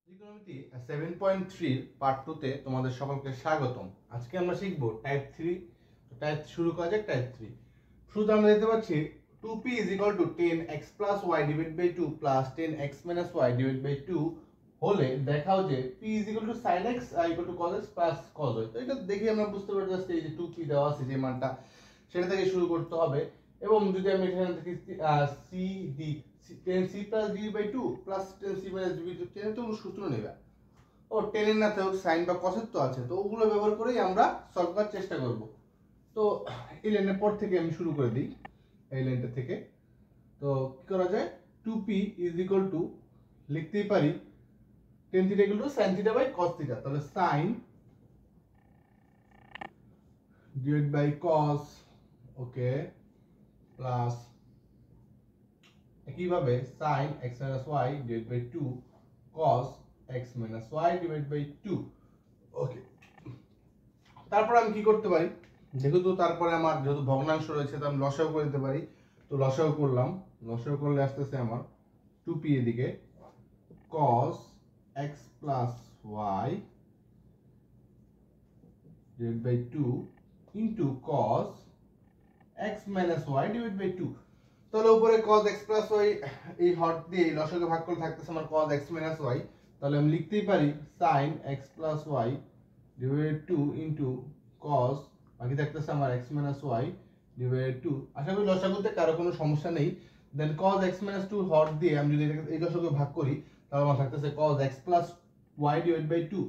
ত্রিকোণমিতি 7.3 পার্ট 2 তে তোমাদের সকলকে স্বাগতম। আজকে আমরা শিখব টাইপ 3। টাইপ শুরু করা যাক টাইপ 3। শুরুতে আমরা দেখতে পাচ্ছি 2p = 10x + y / 2 + 10x - y / 2 হলে দেখাও যে p = sin x cos x + cos y। তো এটা দেখে আমরা বুঝতে পারি জাস্ট এই যে 2p দেওয়া আছে যে মানটা সেটা থেকে শুরু করতে হবে। এবং যদি আমি এখানে দেখি c d 10c + d/2 + 10c - d/2 10 তো সূত্র নেবে ও 10 এর না থাক sin বা cos এর তো আছে, তো ওগুলো ব্যবহার করেই আমরা সলভ করার চেষ্টা করব। তো এই লাইনের পর থেকে আমি শুরু করে দিই, এই লাইনটা থেকে। তো কি করা যায়, 2p = লিখতেই পারি tan θ = sin θ / cos θ। তাহলে sin / cos, ওকে, প্লাস একইভাবে sin x - y / 2 cos x - y / 2। ওকে, তারপর আমি কি করতে পারি, যেহেতু তারপরে আমার যেহেতু ভগ্নাংশ রয়েছে তো আমি লসাগু করে দিতে পারি। তো লসাগু করলাম, লসাগু করলে আসতেছে আমার 2p এদিকে cos x + y / 2 into cos x - y / 2। তাহলে উপরে cos x + y এই হর দিয়ে লসাগু ভাগ করলে থাকতেছে আমার cos x - y। তাহলে আমি লিখতেই পারি sin x + y / 2 into cos, বাকি থাকতেছে আমার x - y / 2। আশা করি লসাগুতে কারো কোনো সমস্যা নেই। দেন cos x - 2 হর দিয়ে আমি যদি এই লসাগু ভাগ করি তাহলে আমার থাকতেছে cos x + y / 2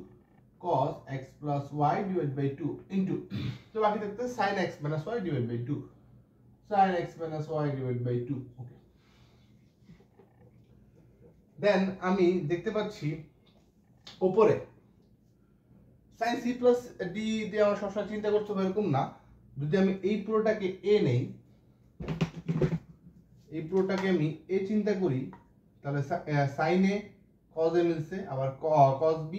cos x + y / 2 into, তো বাকি থাকতেছে sin x - y / 2 sin x - y / 2। ওকে, দেন আমি দেখতে পাচ্ছি উপরে sin c + d দিয়ে আমরা সবসময় চিন্তা করতে হবে এরকম না। যদি আমি এই পুরোটাকে a নেই, এই পুরোটাকে আমি a চিন্তা করি, তাহলে sin a cos a মিলছে, আবার cos b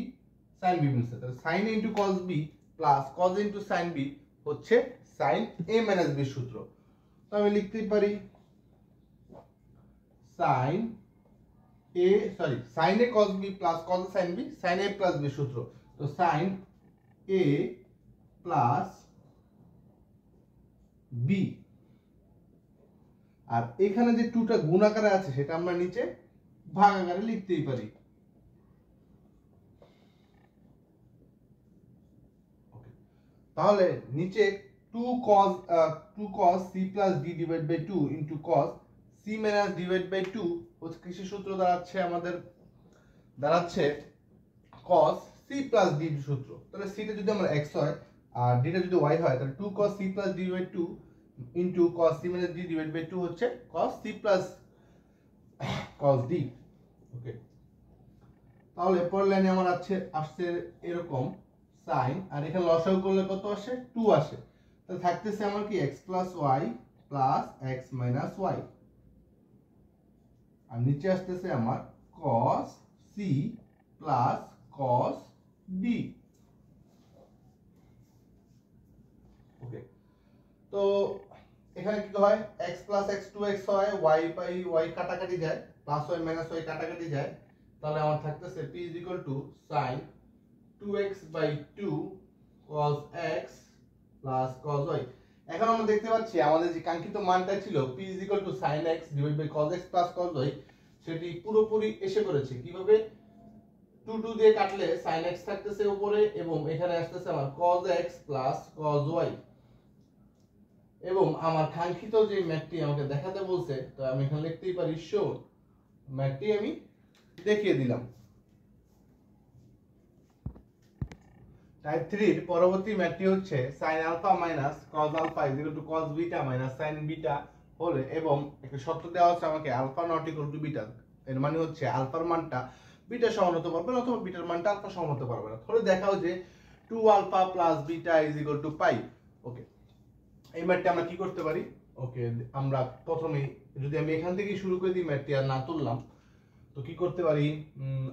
sin b মিলছে। তাহলে sin a * cos b + cos a * sin b হচ্ছে sin a - b সূত্র। তো আমি লিখতেই পারি sin a cos b + cos a sin b sin a + b সূত্র। তো sin a + b, আর এখানে যে 2টা গুণ আকারে আছে সেটা আমরা নিচে ভাগ আকারে লিখতেই পারি। তাহলে নিচে 2 cos c + d / 2 into cos c - d / 2 হচ্ছে কিসের সূত্র দাঁড়াচ্ছে, আমাদের দাঁড়াচ্ছে cos c + d সূত্র। তাহলে c টা যদি আমার x হয় আর d টা যদি y হয়, তাহলে 2 cos c + d / 2 into cos c - d / 2 হচ্ছে cos c + cos d। ওকে, তাহলে পরের লাইনে আমার আসছে এরকম sin, আর এখানে লসাগু করলে কত আসে, 2 আসে। তাহলে থাকতেছে আমার কি x + y + x - y, আর নিচে আসতেছে আমার cos c + cos d। ওকে, তো এখানে কি হয়, x + x 2x হয়, y কাটাকাটি যায়, +y - y কাটাকাটি যায়। তাহলে আমার থাকতেছে p = sin 2x/2 cos x + cos y। এখন আমরা দেখতে পাচ্ছি আমাদের যে কাঙ্ক্ষিত মানটা ছিল p = sin x / cos x + cos y, সেটি পুরোপুরি এসে পড়েছে। কিভাবে, 2 দিয়ে কাটলে sin x থাকতেছে উপরে এবং এখানে আসতেছে আমার cos x + cos y। এবং আমার কাঙ্ক্ষিত যে ম্যাথটি আমাকে দেখাতে বলছে, তো আমি এখানে লিখতেই পারি শো, ম্যাথটি আমি দেখিয়ে দিলাম। টাইপ 3 এর পরবর্তী ম্যাথটি হচ্ছে sin α - cos α = cos β - sin β হলে, এবং একটা শর্ত দেওয়া আছে আমাকে α ≠ β। এর মানে হচ্ছে আলফার মানটা বিটা সমান হতে পারবে না অথবা বিটার মানটা আলফা সমান হতে পারবে না। তাহলে দেখাও যে 2α + β = π। ওকে, এই ম্যাথটা আমরা কি করতে পারি, ওকে, আমরা প্রথমে যদি আমি এখান থেকে শুরু করে দিই, ম্যাথটি আর না তুললাম, তো কি করতে পারি,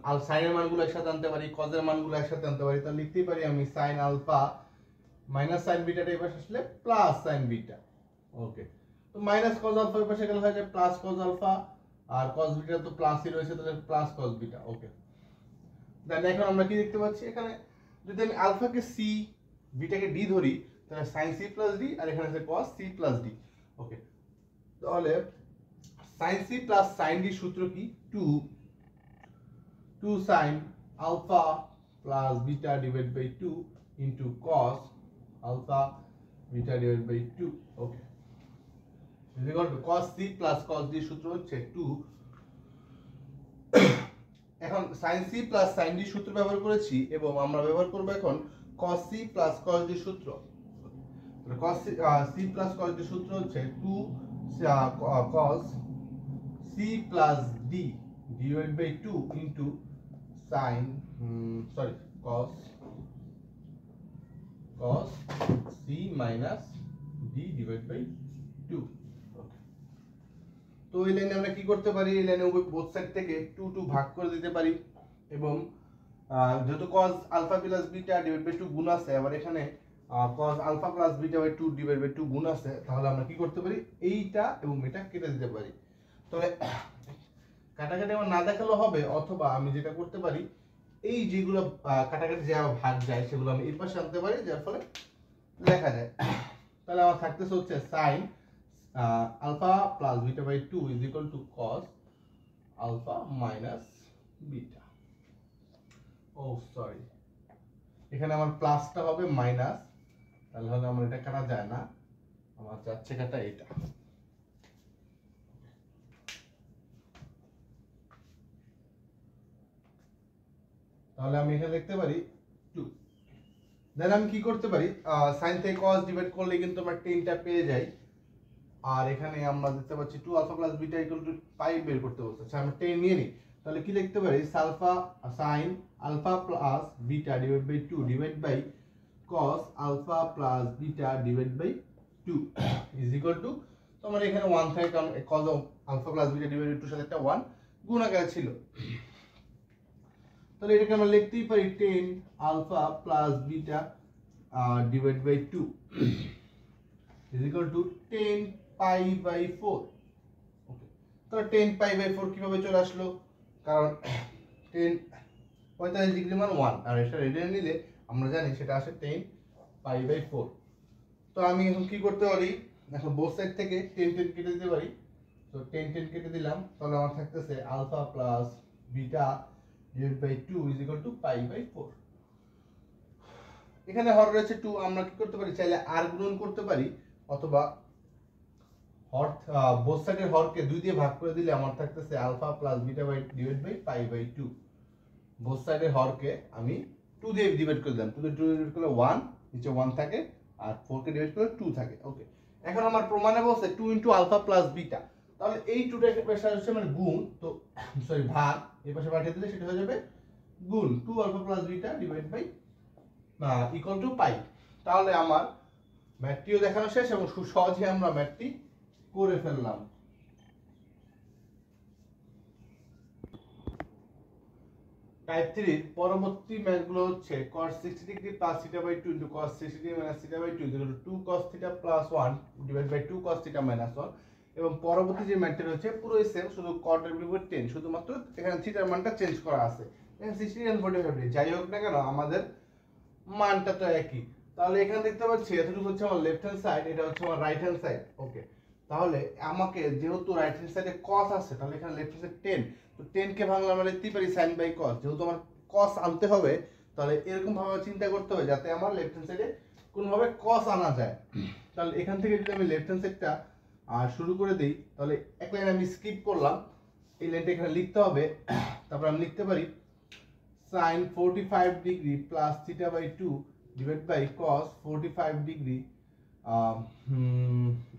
আর sin এর মানগুলো একসাথে আনতে পারি, cos এর মানগুলো একসাথে আনতে পারি। তাহলে লিখতেই পারি আমি sin α - sin β এর পাশে আসলে প্লাস sin β। ওকে, তো মাইনাস cos α এর পাশে গেলে হয়ে যায় প্লাস cos α, আর cos β তো প্লাসই রয়েছে, তাহলে প্লাস cos β। ওকে, দেন এখন আমরা কি দেখতে পাচ্ছি, এখানে যদি আমি আলফাকে সি বিটাকে ডি ধরি তাহলে সাইন সি প্লাস ডি, আর এখানে আছে cos C plus D. Okay, তাহলে sine C plus sine D সূত্র কি, two sine alpha plus beta divide by 2 into cos alpha beta divide by 2। Okay, is equal to cos c plus cos d সূত্র হচ্ছে 2। এখন sin c plus sin d সূত্র ব্যবহার করেছি এবং আমরা ব্যবহার করব এখন cos c plus cos d সূত্র। cos c plus cos d সূত্র হচ্ছে 2 cos c plus d divided by 2 into sin cos c minus d divided by 2। তো এই লাইনে আমরা কি করতে পারি, এই লাইনে বোথ সাইড থেকে 2 2 ভাগ করে দিতে পারি এবং যেহেতু cos alpha plus beta divide by 2 গুণ আছে, আবার এখানে cos alpha plus beta by 2 divide by 2 গুণ আছে, তাহলে আমরা কি করতে পারি, এইটা এবং এটা কেটে দিতে পারি। তবে কাটাকাটি আমার না দেখালেও হবে, অথবা আমি যেটা করতে পারি, এই যেগুলো কাটাকাটি যা ভাগ যায় সেগুলো আমি এই পাশে আনতে পারি, যার ফলে লেখা যায়। তাহলে আমার থাকতেছে হচ্ছে sin alpha plus beta by 2 is equal to cos alpha minus beta। Sorry, এখানে আমার প্লাসটা হবে মাইনাস, তাহলে হলে আমার এটা কাটা যায় না, আমার যাচ্ছে কাটা এটা। তাহলে আমি এখানে লিখতে পারি 2। দেন আমি কি করতে পারি, sin থেকে cos ডিভাইড করলে কিন্তু আমরা 10টা পেয়ে যাই, আর এখানে আমরা দেখতে পাচ্ছি 2 alpha plus beta equal to pi বের করতে বলছে। আচ্ছা আমরা 10 নিয়ে নিই, তাহলে কি লিখতে পারি, sin alpha plus beta divide by 2 divide by cos alpha plus beta divide by 2 is equal to, তো আমরা এখানে 1 থাকে কারণ cos alpha plus beta divide by 2 সাথে একটা 1 গুণ আকারে ছিল, তাহলে এটাকে আমরা লিখতেই পারি 10 alpha plus beta divide by 2 is equal to 10 pi by 4। Okay, তাহলে 10 পাই বাই 4 কিভাবে চলে আসলো, কারণ 10 45 ডিগ্রি মান 1, আর এটা রেডিয়ান নিলে আমরা জানি সেটা আসে 10 পাই বাই 4। তো আমি এখন কি করতে পারি, এখন বোথ সাইড থেকে 10 10 কেটে দিতে পারি, তো 10 10 কেটে দিলাম, তাহলে আমার থাকতেছে alpha plus beta divide by 2 is equal to pi by 4। এখানে হর রয়েছে 2, আমরা কি করতে পারি, চাইলে আর গুণন করতে পারি, অথবা হর বোথ সাইডের হরকে 2 দিয়ে ভাগ করে দিলে আমার থাকতেছে alpha plus beta by divide by pi by 2। Both সাইডের হরকে আমি 2 দিয়ে ডিভাইড করে দিলাম, 2 দিয়ে ডিভাইড করলে 1 নিচে 1 থাকে, আর 4 কে ডিভাইড করলে 2 থাকে। ওকে, এখন আমার প্রমাণে বলছে 2 ইনটু আলফা প্লাস বিটা, তাহলে এই 2টাকে পাশে হচ্ছে মানে গুণ, তো সরি ভাগ, এই পাশে পাঠিয়ে দিলে সেটা হয়ে যাবে গুণ 2 alpha plus beta divide by equal to pi. তাহলে আমার ম্যাথটিও দেখানো শেষ এবং খুব সহজে আমরা ম্যাথটি করে ফেললাম। টাইপ 3 এর পরবর্তী ম্যাথগুলো হচ্ছে cos 60 degree plus theta by 2 into cos 60 degree minus theta by 2 equal to 2 cos theta plus 1 divide by 2 cos theta minus 1। এবং পরবর্তী যে ম্যাথটা রয়েছে পুরোই সেম, শুধু cot এর বিপরীত 10, শুধুমাত্র এখানে থিটার মানটা চেঞ্জ করা আছে। এখানে 60 and 45 ডিগ্রি যাই হোক না কেন আমাদের মানটা তো একই। তাহলে এখানে দেখতে পাচ্ছি এতটুকু হচ্ছে আমার লেফট হ্যান্ড সাইড, এটা হচ্ছে আমার রাইট হ্যান্ড সাইড। ওকে, তাহলে আমাকে যেহেতু রাইট হ্যান্ড সাইডে cos আছে, তাহলে এখানে লেফট হ্যান্ড সাইড 10, তো 10 কে ভাঙলে আমরা লিখতেই পারি sin বাই cos। যেহেতু আমার cos আনতে হবে, তাহলে এরকম ভাবে চিন্তা করতে হবে যাতে আমার লেফট হ্যান্ড সাইডে কোনোভাবে cos আনা যায়। তাহলে এখান থেকে যদি আমি লেফট হ্যান্ড সাইডটা শুরু করে দিই, তাহলে এক লাইন আমি স্কিপ করলাম, এই লাইনটা এখানে লিখতে হবে। তারপর আমি লিখতে পারি sin 45 degree plus theta by 2 divide by cos 45 degree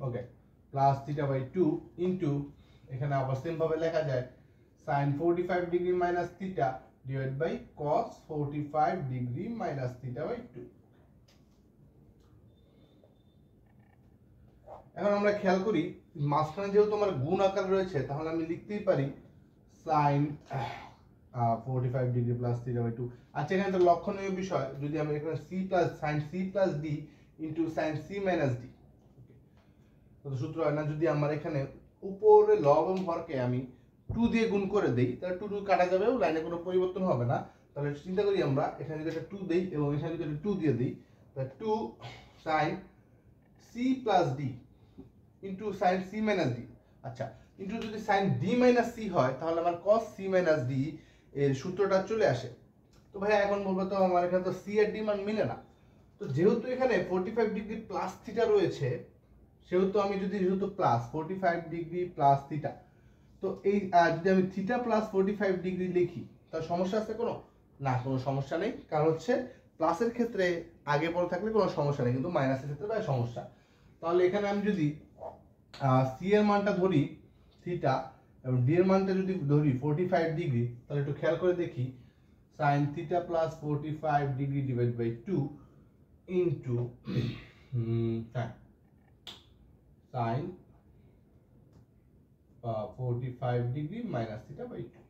okay plus theta by 2 into, এখানে আবার সেম ভাবে লেখা যায় sin 45 degree minus theta divide by cos 45 degree minus theta by 2। এখন আমরা খেয়াল করি মাঝখানে যেহেতু আমার গুণ আকার রয়েছে, তাহলে আমি লিখতেই পারি sin 45 degree plus theta by 2। আচ্ছা, এখানে তো লক্ষণীয় বিষয়, যদি আমি এখানে c plus sin c plus d into sin c minus d, তো সূত্র হয় না, যদি আমার এখানে উপরে লব এবং হরকে আমি 2 দিয়ে গুণ করে দেই, তাহলে 2 2 কাটা যাবে, লাইনে কোনো পরিবর্তন হবে না। তাহলে চিন্তা করি আমরা এখানে যদি একটা 2 দেই এবং এখানে যদি একটা 2 দিয়ে দিই, তাহলে 2 sin c plus d into sin c minus d, আচ্ছা ইনটু যদি sin d minus c হয় তাহলে আমার cos c minus d এর সূত্রটা চলে আসে। তো ভাই এখন বলবো তো আমার এখানে তো c এর d মান মিলে না, তো যেহেতু এখানে 45 ডিগ্রি প্লাস থিটা রয়েছে, সেহেতু আমি যদি যেহেতু প্লাস 45 ডিগ্রি প্লাস থিটা, তো এই যদি আমি থিটা প্লাস 45 ডিগ্রি লিখি তার সমস্যা আছে কোনো? না, কোনো সমস্যা নেই, কারণ হচ্ছে প্লাসের ক্ষেত্রে আগে পরে থাকলে কোনো সমস্যা নেই, কিন্তু মাইনাসের ক্ষেত্রে ভাই সমস্যা। তাহলে এখানে আমি যদি সি এর মানটা ধরি থিটা এবং ডি এর মানটা যদি ধরি 45 ডিগ্রি, তাহলে একটু খেয়াল করে দেখি sin theta plus 45 degree divide by 2 into sin 45 degree minus theta by 2,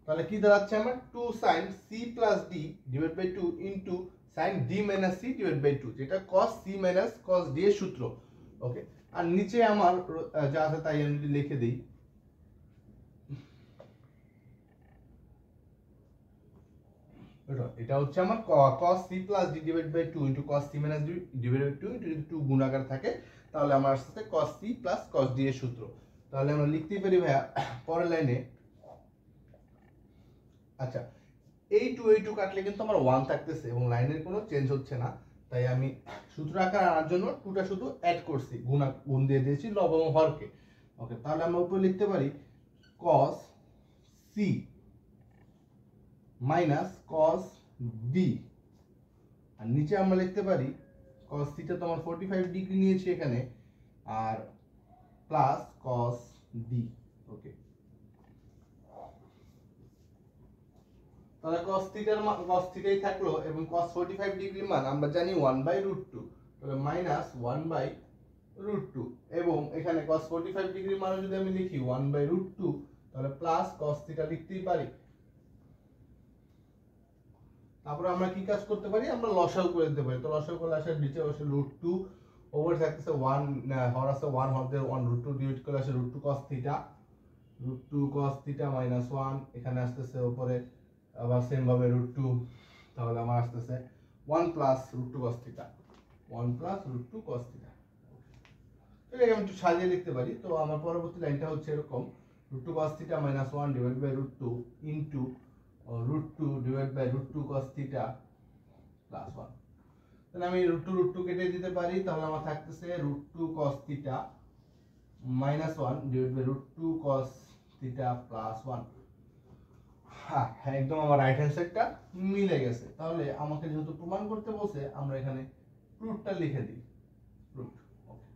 তাহলে কি দাঁড়াচ্ছে আমার 2 sin c plus d divide by 2 into sin d minus c divide by 2, যেটা cos c minus cos d এর সূত্র। ওকে, আর নিচে আমার যা আছে তাই আমি যদি লিখে দিই, এটা হচ্ছে আমার cos c plus d divided by 2 into cos c minus d divided by 2 into যদি 2 গুণাকার থাকে তাহলে আমার আসছে cos c plus cos d এর সূত্র। তাহলে আমরা লিখতেই পারি ভাইয়া পরের লাইনে, আচ্ছা এই 2 কাটলে কিন্তু আমার 1 থাকতেছে এবং লাইনের কোনো চেঞ্জ হচ্ছে না, তাই আমি সূত্র আকার আনার জন্য 2টা শুধু অ্যাড করছি, গুণ দিয়ে দিয়েছি লব এবং হরকে। ওকে, তাহলে আমরা উপরে লিখতে পারি cos c minus cos d, আর নিচে আমরা লিখতে পারি cos থিটা তো আমার 45 ডিগ্রি নিয়েছি এখানে, আর প্লাস cos d। ওকে, তাহলে cos থিটার মান cos থিটাই থাকলো এবং cos 45 ডিগ্রির মান আমরা জানি 1/√2, তাহলে মাইনাস 1/√2, এবং এখানে cos 45 ডিগ্রির মান যদি আমি লিখি 1/√2, তাহলে প্লাস cos থিটা লিখতেই পারি। তারপরে আমরা কি কাজ করতে পারি, আমরা লসাগু করে দিতে পারি। তো লসাগু করলে আসে নিচে বসে √2 ওভার থাকতেছে 1 হর আছে 1 হর দিয়ে 1√2 ডিভাইড করলে আসে √2 cos theta, √2 cos theta minus 1, এখানে আসতেছে উপরে আবার সেম ভাবে √2, তাহলে আমার আসতেছে 1 plus √2 cos theta, 1 plus √2 cos theta. এটাকে আমি একটু সাজিয়ে লিখতে পারি। তো আমার পরবর্তী লাইনটা হচ্ছে এরকম √2 cos theta minus 1 divide by √2 into √2 divide by √2 cos theta plus 1। তাহলে আমি √2 কেটে দিতে পারি, তাহলে আমার থাকতেছে √2 cos theta minus 1 divide by √2 cos theta plus 1। হ্যাঁ, একদম আমার রাইট হ্যান্ড সাইডটা মিলে গেছে। তাহলে আমাকে যেহেতু প্রমাণ করতে বলছে, আমরা এখানে প্রুফটা লিখে দিই, প্রুফ। ওকে,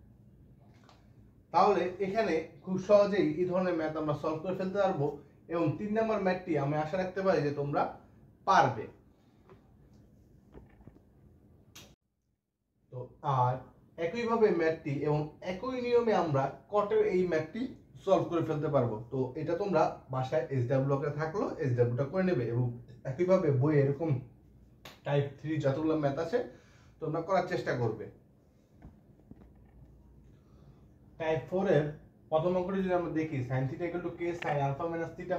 তাহলে এখানে খুব সহজেই এই ধরনের ম্যাথ আমরা সলভ করে ফেলতে পারবো এবং 3 নম্বর ম্যাথটি আমি আশা রাখতে পারি যে তোমরা পারবে। তো আর একইভাবে ম্যাথটি এবং একই নিয়মে আমরা কটের এই ম্যাথটি সলভ করে ফেলতে পারবো। তো এটা তোমরা বাসায় SW ব্লকে থাকলো SWটা করে নেবে এবং একইভাবে বইয়ে এরকম টাইপ 3 যতগুলো ম্যাথ আছে তোমরা করার চেষ্টা করবে। টাইপ 4 এর প্রথম অঙ্কটি যদি আমরা দেখি sin θ = k sin α - θ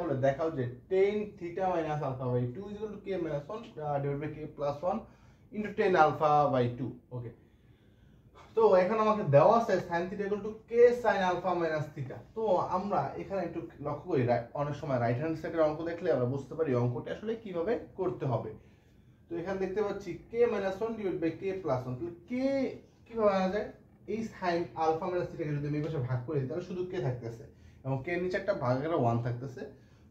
হলে দেখাও যে tan θ - α/2 = k - 1 divided by k + 1 into tan α/2। ওকে, তো এখন আমাকে দেওয়া আছে sin θ = k sin α - θ। তো আমরা এখানে একটু লক্ষ্য করি, অনেক সময় রাইট হ্যান্ড সাইডের অঙ্ক দেখলে আমরা বুঝতে পারি অঙ্কটা আসলে কিভাবে করতে হবে। তো এখানে দেখতে পাচ্ছি k - 1 divided by k + 1, তাহলে k কিভাবে আনা যায়, এই sin α - θ কে যদি আমি এই পাশে ভাগ করি তাহলে শুধু k থাকতেছে এবং k এর নিচে একটা ভাগের 1 থাকতেছে।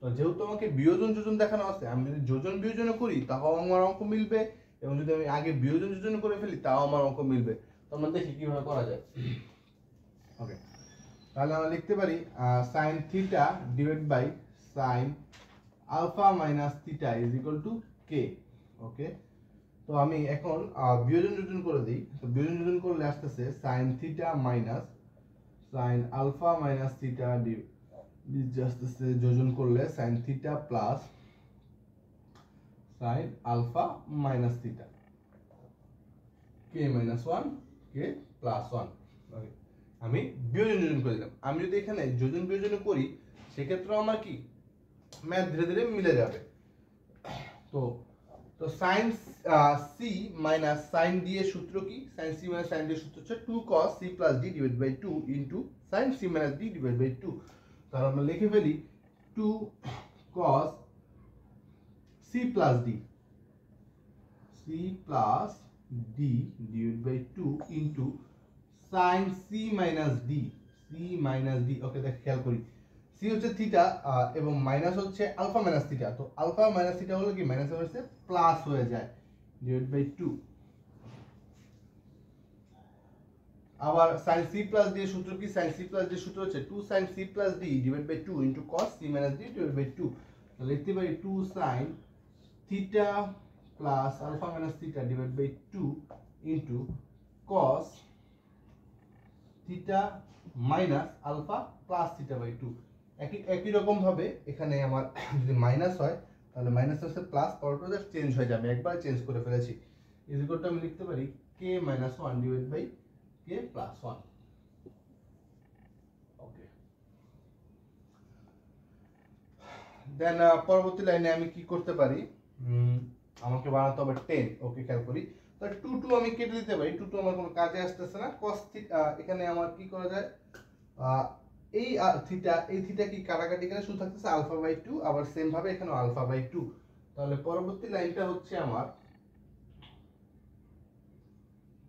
তো যেহেতু আমাকে বিয়োজন যোজন দেখানো আছে, আমি যদি যোজন বিয়োজন করি তাও আমার অঙ্ক মিলবে এবং যদি আমি আগে বিয়োজন যোজন করে ফেলি তাও আমার অঙ্ক মিলবে। তো আমরা দেখি কিভাবে করা যায়। ওকে, তাহলে আমরা লিখতে পারি sin θ divide by sin α - θ = k। Okay, তো আমি এখন বিয়োজন যোজন করে দিই। তো বিয়োজন যোজন করলে আসতেছে sin θ মাইনাস sin α - θ আসতেছে যোজন করলে sin θ plus sin α - θ k - 1 k + 1। ওকে, আমি বিয়োজন যোজন করে দিলাম। আমি যদি এখানে যোজন বিয়োজন করি সেক্ষেত্রে আমার কি ম্যাথ ধীরে ধীরে মিলে যাবে। তো তো sine C minus sine D এর সূত্র কি? Sine C minus sine D এর সূত্র হচ্ছে 2 cos c plus d divided by 2 into sin c minus d divided by 2। তাহলে আমরা লিখে ফেলি 2 cos c plus d divided by 2 into sin c minus d ওকে দেখ খেয়াল করি, c হচ্ছে থিটা এবং মাইনাস হচ্ছে আলফা মাইনাস থিটা। তো আলফা মাইনাস থিটা হলো কি মাইনাস হচ্ছে প্লাস হয়ে যায় ডিভাইড বাই 2। আবার sin c plus d এর সূত্র কি? sin c plus d এর সূত্র হচ্ছে 2 sin c plus d divided by 2 into cos c minus d divided by 2। তাহলে লিখতে পারি 2 sin theta plus alpha minus theta divided by 2 into cos theta minus alpha plus theta by 2। একই রকম ভাবে এখানে আমার যদি মাইনাস হয় তাহলে মাইনাস হচ্ছে প্লাস, পরপর চেঞ্জ হয়ে যাবে, একবার চেঞ্জ করে ফেলেছি। ইজ ইকুয়াল টু আমি লিখতে পারি k minus 1 divided by k plus 1। Okay, then পরবর্তী লাইনে আমি কি করতে পারি? আমাকে বানাতে হবে 10। ওকে, খেয়াল করি। তো 2 আমি কেটে দিতে পারি, 2 আমার কোনো কাজে আসতেছে না। cos থিটা এখানে আমার কি করা যায়? এই থিটা কি কাটাকাটি করে শুধু থাকতেছে আলফা বাই 2, আবার সেম ভাবে এখানে আলফা বাই 2। তাহলে পরবর্তী লাইনটা হচ্ছে আমার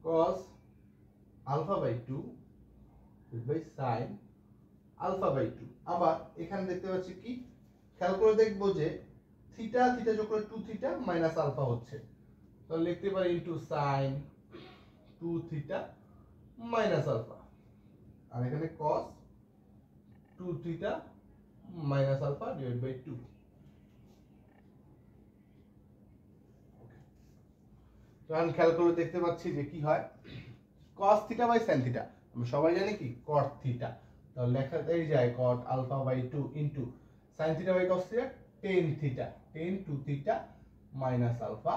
cos alpha by 2 by sin alpha by 2। আবার এখানে দেখতে পাচ্ছি কি, খেয়াল করে দেখবো যে থিটা যোগ করে 2 থিটা মাইনাস আলফা হচ্ছে। তাহলে লিখতে পারি into sin 2 theta minus alpha, আর এখানে cos 2 theta minus alpha divide by 2। তো এখন খেয়াল করে দেখতে পাচ্ছি যে কি হয়, cos theta by sin theta আমরা সবাই জানি কি cot থিটা। তাহলে লেখাতেই যায় cot alpha by 2 into sin theta by cos theta tan theta, tan 2 theta minus alpha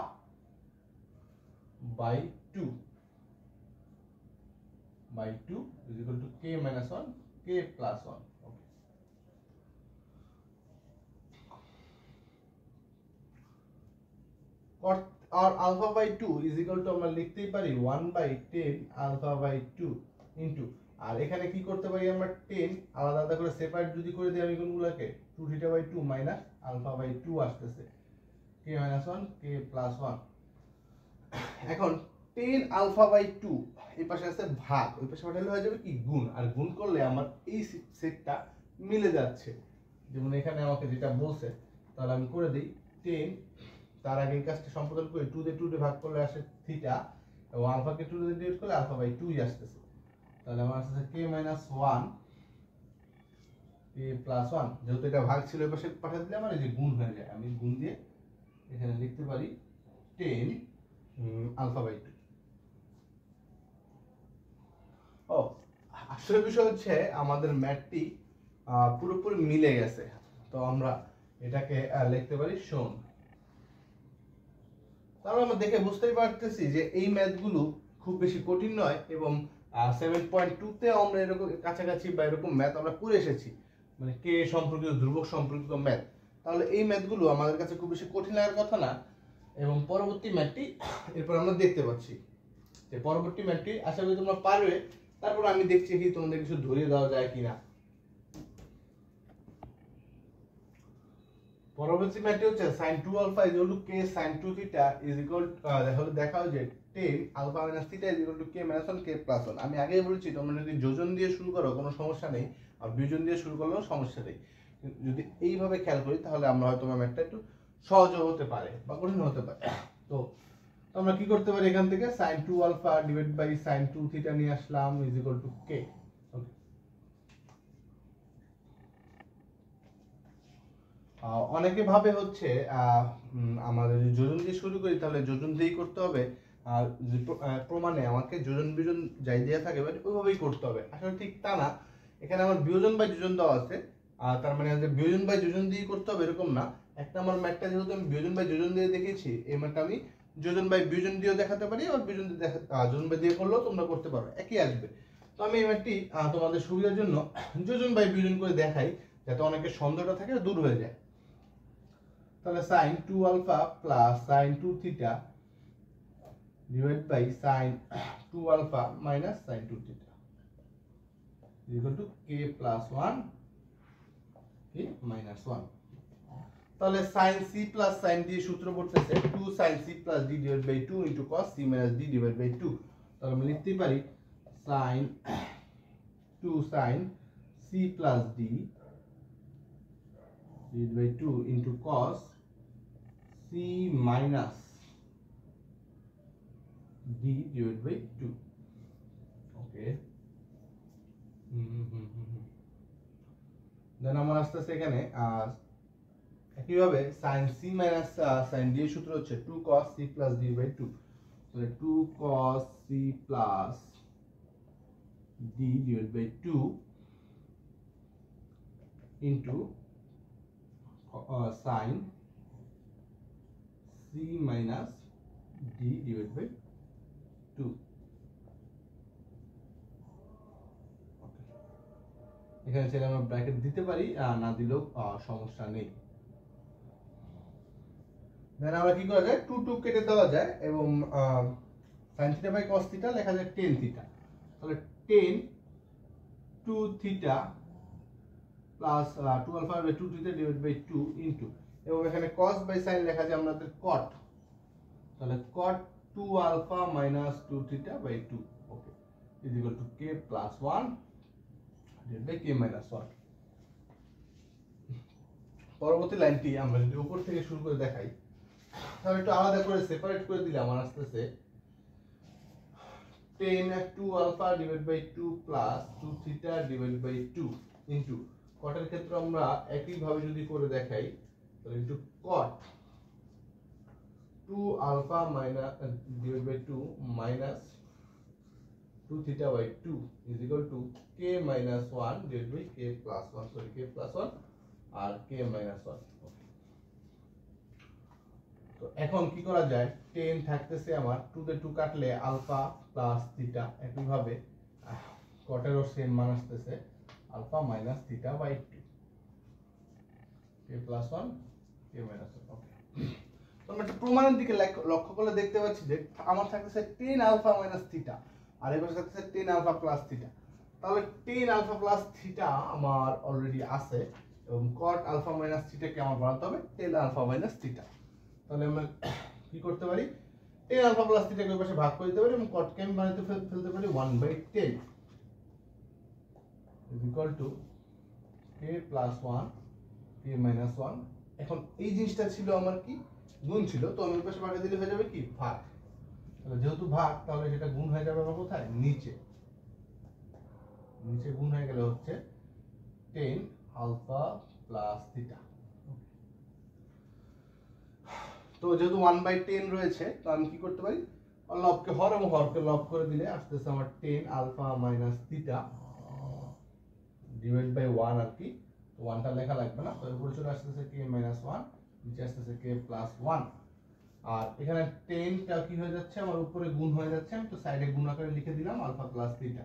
by 2 is equal to k minus 1 k plus 1। okay, or alpha by 2 is equal to আমরা লিখতেই পারি 1 by 10 alpha by 2 into, আর এখানে কি করতে পারি আমরা 10 আলাদা আলাদা করে সেপারেট যদি করে দিই আমি কোনগুলোকে 2 theta by 2 minus alpha by 2 আসতেছে k minus 1 k plus 1। এখন 10 আলফা বাই 2 এই পাশে আছে ভাগ, ওই পাশে পাঠালে হয়ে যাবে কি গুণ, আর গুণ করলে আমার এই সেটটা মিলে যাচ্ছে। যেমন এখানে আমাকে যেটা বলছে তাহলে আমি করে দিই 10, তার আগে এই কাজটা সম্পাদন করে 2 দিয়ে ভাগ করলে আসে থিটা, এবং আলফাকে 2 দিয়ে ডিভাইড করলে আলফা বাই 2ই আসতেছে। তাহলে আমার আসছে k minus 1 k plus 1। যেহেতু এটা ভাগ ছিল ওই পাশে পাঠিয়ে দিলে আমার এই যে গুণ হয়ে যায়, আমি গুণ দিয়ে এখানে লিখতে পারি 10 আলফা বাই 2। ও আসলে বিষয় হচ্ছে আমাদের ম্যাথটি পুরোপুরি মিলে গেছে। তো আমরা এটাকে লিখতে পারি শোন। তাহলে আমরা দেখে বুঝতেই পারতেছি যে এই ম্যাথগুলো খুব বেশি কঠিন নয়, এবং 7.2 তে আমরা এরকম কাছাকাছি বা এরকম ম্যাথ আমরা করে এসেছি, মানে কে সম্পর্কিত ধ্রুবক সম্পর্কিত ম্যাথ। তাহলে এই ম্যাথগুলো আমাদের কাছে খুব বেশি কঠিন লাগার কথা না। এবং পরবর্তী ম্যাথটি এরপর আমরা দেখতে পাচ্ছি যে পরবর্তী ম্যাথটি আশা করি তোমরা পারবে। তারপর আমি দেখছি কি তোমাদের কিছু ধরিয়ে দেওয়া যায় কিনা। পরবর্তী ম্যাথটি হচ্ছে sin 2 alpha is equal to k sin 2 theta is equal দেখাও যে 10 alpha minus theta is equal to k minus 1 k plus 1। আমি আগেই বলেছি তোমরা যদি যোজন দিয়ে শুরু করো কোনো সমস্যা নেই, আর বিয়োজন দিয়ে শুরু করলেও সমস্যা নেই। যদি এইভাবে খেয়াল করি তাহলে আমরা হয়তো ম্যাথটা একটু সহজ হতে পারে বা কঠিন হতে পারে। তো আমরা কি করতে পারি, এখান থেকে sin 2 alpha divided by sin 2 theta নিয়ে আসলাম is equal to k। অনেকে ভাবে হচ্ছে আমাদের যদি যোজন দিয়ে শুরু করি তাহলে যোজন দিয়েই করতে হবে, আর প্রমাণে আমাকে যোজন বিয়োজন যাই দেওয়া থাকে ওইভাবেই করতে হবে। আসলে ঠিক তা না, এখানে আমার বিয়োজন বাই যোজন দেওয়া আছে, তার মানে যে বিয়োজন বাই যোজন দিয়ে করতে হবে এরকম না। একটা আমার ম্যাথটা যেহেতু আমি বিয়োজন বাই যোজন দিয়ে দেখিয়েছি, এই ম্যাথটা আমি যোজন বাই বিয়োজন দিয়েও দেখাতে পারি, আর বিয়োজন দিয়ে যোজন বাই দিয়ে করলেও তোমরা করতে পারো, একই আসবে। তো আমি এই ম্যাথটি তোমাদের সুবিধার জন্য যোজন বাই বিয়োজন করে দেখাই, যাতে অনেকের সন্দেহটা থাকে দূর হয়ে যায়। তাহলে sin 2 alpha plus sin 2 theta divide by sin 2 alpha minus sin 2 theta equal to k plus 1 k minus 1। তাহলে sin c plus sin d সূত্র পড়তেছে 2 sin c plus d divide by 2 into cos c minus d divide by 2। তাহলে আমি লিখতে পারি sin 2 sin c plus d divided by 2 into cos c minus d divided by 2. Okay. Then আমার আসতেছে এখানে একইভাবে sin c minus sin d এর সূত্র হচ্ছে 2 cos c plus d by 2। তাহলে 2 cos c plus d divided by 2 into sin c minus d divided by 2। এখানে চাইলে আমরা ব্র্যাকেট দিতে পারি, না দিলেও সমস্যা নেই। দেন আমরা কি করা যায়, 2 2 কেটে দেওয়া যায় এবং sin theta by cos theta লেখা যায় tan থিটা। তাহলে tan 2 theta plus 2 alpha by 2 theta divide by 2 into, এবং এখানে cos বাই sin লেখা যায় আমাদের cot। তাহলে cot 2 alpha minus 2 theta by 2 okay is equal to k plus 1 divide by k minus 1। পরবর্তী লাইনটি আমরা যদি উপর থেকে শুরু করে দেখাই, তাহলে একটু আলাদা করে সেপারেট করে দিলে আমার আসতেছে tan 2 alpha divide by 2 plus 2 theta divide by 2 into cot এর ক্ষেত্রে আমরা একই ভাবে যদি করে দেখাই, তাহলে into cot 2 alpha minus divide by 2 minus 2 theta by 2 is equal to k minus 1 divided by k plus 1, sorry k plus 1 আর k minus 1। তো এখন কি করা যায়, 10 থাকতেছে আমার 2 তে 2 কাটলে আলফা প্লাস থিটা, একইভাবে cot এরও সেম মান আসতেছে alpha minus theta by 2 k plus 1 k minus 1। Okay, তো আমরা একটা প্রমাণের দিকে লক্ষ্য করলে দেখতে পাচ্ছি যে আমার থাকতেছে 10 আলফা মাইনাস থিটা আর এবার থাকতেছে 10 আলফা প্লাস থিটা। তাহলে 10 আলফা প্লাস থিটা আমার অলরেডি আছে এবং cot আলফা মাইনাস থিটা কে আমার বানাতে হবে 10 আলফা মাইনাস থিটা। তাহলে আমরা কি করতে পারি, 10 আলফা প্লাস থিটা কে পাশে ভাগ করে দিতে পারি এবং cot কে আমি বানাতে ফেলতে পারি 1/10 is equal to k plus 1 k minus 1। এখন এই জিনিসটা ছিল আমার কি গুণ ছিল, তো আমি পাশে ভাগ দিলে হয়ে যাবে কি ভাগ। তাহলে যেহেতু ভাগ, তাহলে সেটা গুণ হয়ে যাবে আমার কোথায়, নিচে। নিচে গুণ হয়ে গেলে হচ্ছে 10 আলফা প্লাস থিটা। তো যেহেতু 1/10 রয়েছে, তো আমি কি করতে পারি, লবকে হর এবং হরকে লব করে দিলে আসতেছে আমার 10 alpha minus theta divide by 1 আর কি। তো 1টা লেখা লাগবে না, তো উপরে চলে আসতেছে k minus 1, নিচে আসতেছে k plus 1। আর এখানে 10 টা কি হয়ে যাচ্ছে, আমার উপরে গুণ হয়ে যাচ্ছে, আমি তো সাইডে গুণ আকারে লিখে দিলাম আলফা প্লাস থিটা।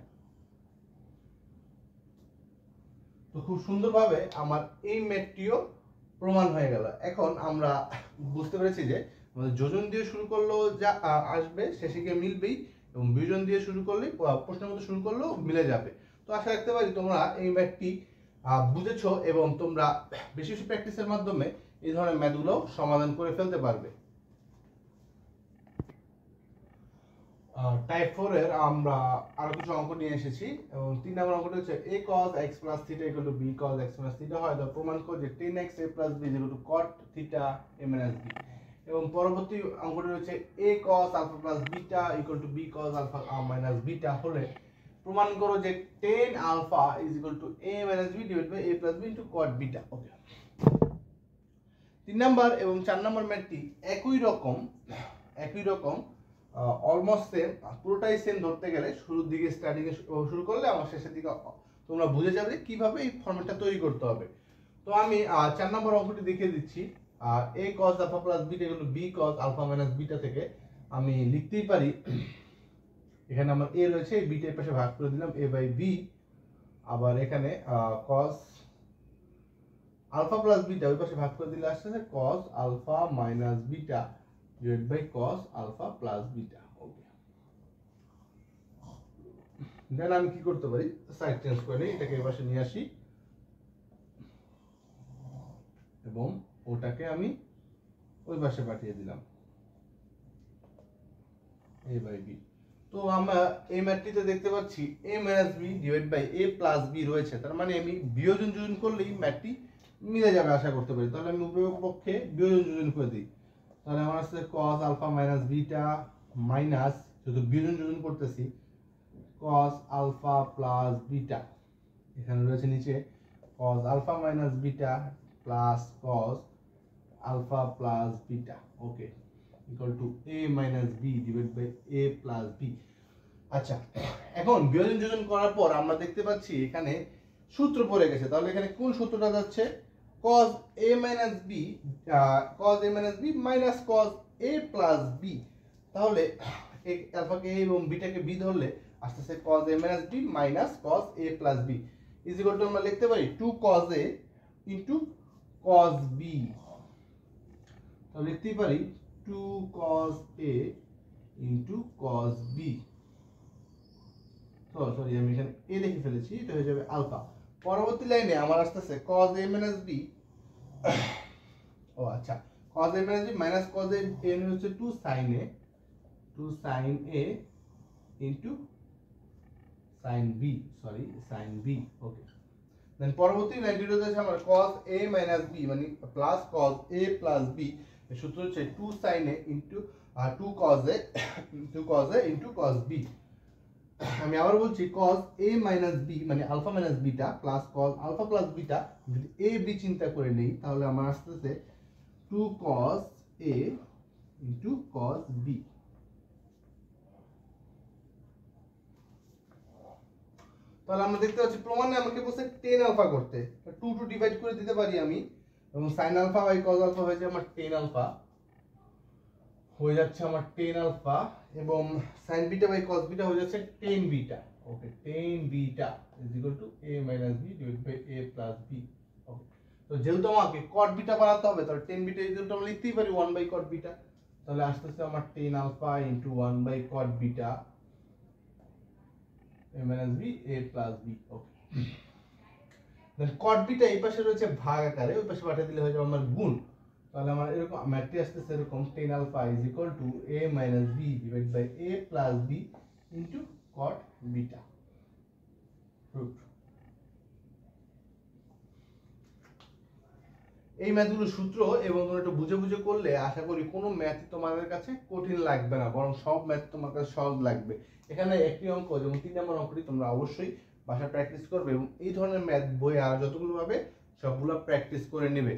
তো খুব সুন্দরভাবে আমার এই ম্যাথটিও প্রমাণ হয়ে গেল। এখন আমরা বুঝতে পেরেছি যে আমাদের যোজন দিয়ে শুরু করলেও যা আসবে শেষে গিয়ে মিলবেই, এবং বিয়োজন দিয়ে শুরু করলেই প্রশ্নের মতো শুরু করলেও মিলে যাবে। তো আশা রাখতে পারি তোমরা এই ম্যাথটি বুঝেছো এবং তোমরা বেশি বেশি প্র্যাকটিসের মাধ্যমে এই ধরনের ম্যাথগুলো সমাধান করে ফেলতে পারবে। টাইপ 4 এর আমরা আরো কিছু অঙ্ক নিয়ে এসেছি এবং 3 নম্বর অঙ্কটা হচ্ছে a cos x plus theta equal to b cos x minus theta হয়, তো প্রমাণ করো যে 10x a plus b is equal to cot theta a minus b। এবং পরবর্তী অঙ্কটা হচ্ছে a cos alpha plus beta equal to b cos alpha minus beta হলে প্রমাণ করো যে 10 alpha is equal to a minus b divided by a plus b into cot beta। Okay, 3 number এবং 4 number ম্যাথটি একই রকম অলমোস্ট সেম, পুরোটাই same ধরতে গেলে শুরুর দিকে স্টার্টিং এ শুরু করলে আমার শেষের দিকে তোমরা বুঝে যাবে কিভাবে এই ফরম্যাটটা তৈরি করতে হবে। তো আমি 4 নম্বর অঙ্কটি দেখিয়ে দিচ্ছি। a cos alpha plus beta equal to b cos alpha minus beta থেকে আমি লিখতেই পারি, এখানে আমার a রয়েছে, এই বিটা এর পাশে ভাগ করে দিলাম a by b, আবার এখানে cos আলফা প্লাস বিটা ওই পাশে ভাগ করে দিলে আসছে cos alpha minus beta divide by cos alpha plus beta. Okay, then আমি কি করতে পারি, সাইড চেঞ্জ করে নিই, এটাকে এই পাশে নিয়ে আসি এবং ওটাকে আমি ওই পাশে পাঠিয়ে দিলাম a বাই b। তো আমরা এই ম্যাটটিতে দেখতে পাচ্ছি a minus b divide by a plus b রয়েছে, তার মানে আমি বিয়োজন যোজন করলেই ম্যাটটি মিলে যাবে আশা করতে পারি। তাহলে আমি উভয় পক্ষে বিয়োজন যোজন করে দিই, তাহলে আমার আছে cos alpha minus beta minus, যেহেতু বিয়োজন যোজন করতেছি, cos আলফা প্লাস বিটা, এখানে রয়েছে নিচে cos alpha minus beta plus cos alpha plus beta. Okay, equal to a minus b divide by a plus b। আচ্ছা, এখন বিয়োজন যোজন করার পর আমরা দেখতে পাচ্ছি এখানে সূত্র পড়ে গেছে, তাহলে এখানে কোন সূত্রটা যাচ্ছে, cos a minus b minus cos a plus b। তাহলে এই আলফাকে a এবং বিটাকে b ধরলে আসতেছে cos a minus b minus cos a plus b is equal to আমরা লিখতে পারি 2 cos a into cos b। তাহলে লিখতে পারি 2 cos a into cos b। Sorry, আমি এখানে a লিখে ফেলেছি, এটা হয়ে যাবে আলফা। পরবর্তী লাইনে আমার আসতেছে cos a মাইনাস b, ও আচ্ছা, cos a minus b minus cos a এর হচ্ছে 2 sin a into sin b, sorry sin b। Okay, then পরবর্তী লাইনটি হচ্ছে আমার cos a মাইনাস b মানে plus cos a plus b, এর সূত্র হচ্ছে 2 sin a into 2 cos a into cos b। আমি আবার বলছি cos a মাইনাস b মানে alpha minus beta plus cos alpha plus beta, যদি a b চিন্তা করে নেই তাহলে আমার আসতেছে 2 cos a into cos b। তাহলে আমরা দেখতে পাচ্ছি প্রমাণে আমাকে বলছে tan আলফা করতে, 2 ডিভাইড করে দিতে পারি আমি, এবং sin alpha by cos alpha হয়ে যায় আমার tan আলফা, হয়ে যাচ্ছে আমার tan আলফা, এবং sin beta by cos beta হয়ে যাচ্ছে tan beta. Okay, tan beta is equal to a minus b divide by a plus b। Okay, তো যেহেতু আমাকে cot বিটা বানাতে হবে, তাহলে tan beta is equal to আমরা লিখতেই পারি 1 বাই cot বিটা, তাহলে আসতেছে আমার tan alpha into 1 by cot beta a minus b a plus b। Okay, then cot beta এই পাশে রয়েছে ভাগ আকারে, ওই পাশে পাঠিয়ে দিলে হয়ে যাবে আমার গুণ। তাহলে আমার এরকম ম্যাট্রিক্স আসতেছে এরকম tan alpha is equal to a minus b divide by a plus b into cot beta root. এই ম্যাথগুলো সূত্র এবং তোমরা একটু বুঝে বুঝে করলে আশা করি কোনো ম্যাথ তোমাদের কাছে কঠিন লাগবে না, বরং সব ম্যাথ তোমার কাছে সহজ লাগবে। এখানে একটি অঙ্ক যেমন 3 নম্বর অঙ্কটি তোমরা অবশ্যই বাসায় প্র্যাকটিস করবে, এবং এই ধরনের ম্যাথ বই আর যতগুলো পাবে সবগুলো প্র্যাকটিস করে নেবে।